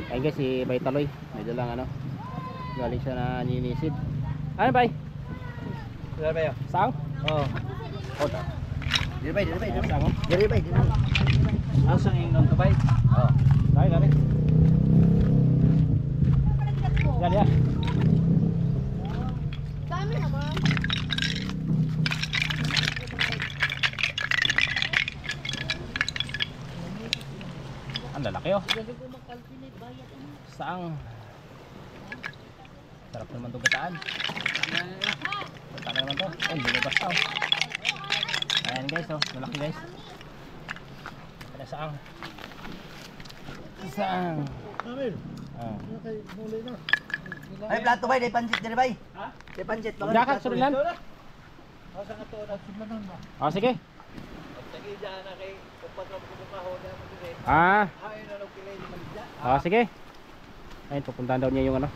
Ayun guys, si Bay Taloy. Medyo lang ano. Galing siya na ninisid. Ano Bay? Dali ba yun? Sang? Oo. Oda. Dali ba? Sang oh. Dali ba? Ang sang yung nung kabay? Oo. Dali. Yan. Dami naman. Ang lalaki oh. Sang? Sarap naman itong gataan. Gataan naman to. Oh, hindi na basta oh. Ayan guys oh. Malaki guys. Ano saang? Saang? Ay, plato ba? Day pansit dali ba? Ha? Day pansit. Jakat, surilan. Oh, sige. Ah. Ah, sige. Ayun, pupuntahan daw niya yung ano,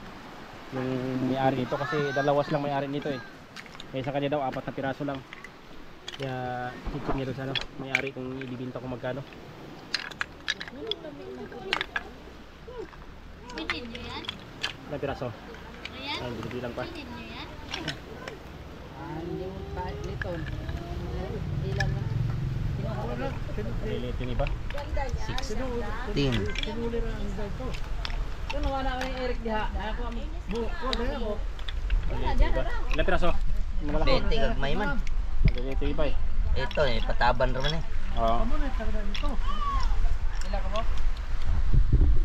yung may-ari nito kasi dalawas lang may-ari nito eh. Kaya sa kanya daw 4 na piraso lang. Kaya chiching niya doon sa ano, may-ari kung ibibinta kung magkano. Pinin nyo yan? Ilang piraso? Ayan? Ayun, binibilang pa. Pinin nyo yan? Hindi mo kahit nito. Ilan lang. Lilitin iba. 16. Kung wala ka ng Eric diha, ako ang buko. Ilang piraso? Malaki. 20 gagmay man. Lilitin iba eh. Ito eh, pataban naman eh. Oo. Ilan ka mo?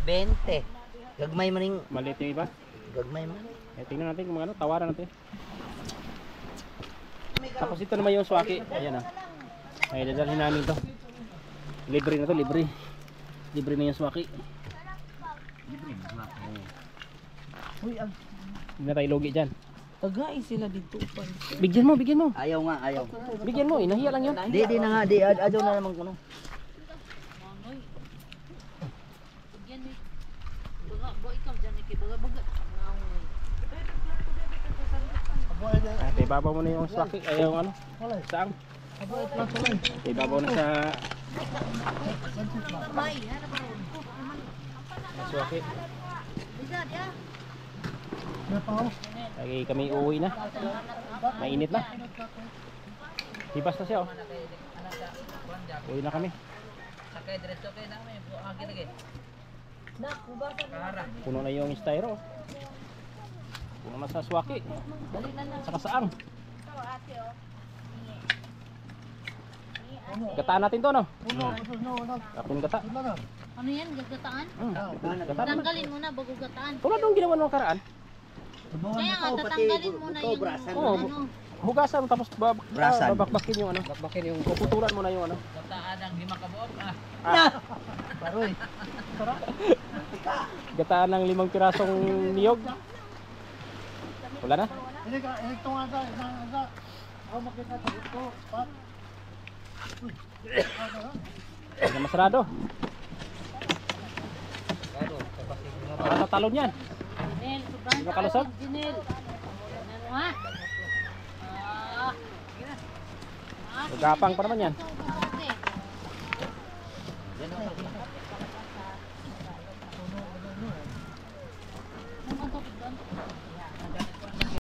20. Gagmay man yung Maliit yung iba. gagmay man. Eh, tingnan natin kung ano, tawaran natin. Tapos ito naman yung swaki. Ayan ah. Ay, dadalhin namin to. Libre na to, libre. Libre na yung swaki. Uy, Hindi na tayo logi dyan. tagay sila dito pa. Bigyan mo. Ayaw nga, ayaw. Bigyan mo, inahiya lang yun. Di na nga, di. Ayaw na naman kuno. Manoy. Yan eh. Baga, bo ikaw dyan eh. Baga. At ibabaw mo na yung swaki. Ay, yung ano. Saan? Ibabaw na sa May, hanap mo. swaki. Bisa dia. Lagi kami uuwi na. Mainit na. Hibas na siya oh. Uwi na kami. Sakay diretso kay namin, buagi lagi. Puno na yung styro. Puno na sa swaki. Saka saang. Gataan natin to no? Kapin gata. Ano yan? Gagataan? Gataan. Tanggalin muna bago gataan. Tulad nung ginawa nung karaan. Kaya nga, tatanggalin muna yung Oo, ano. hugasan tapos Brasan. babakbakin yung ano. Babakbakin yung puputulan mo na yung ano. Tataan ang 5 ka buok. Paroy. Gataan ng 5 pirasong niyog. Wala na? Hindi na masarado. Para sa talon yan. Jinel, sobrang Ano kalusot? Jinel. Ano ha? Magapang pa naman yan.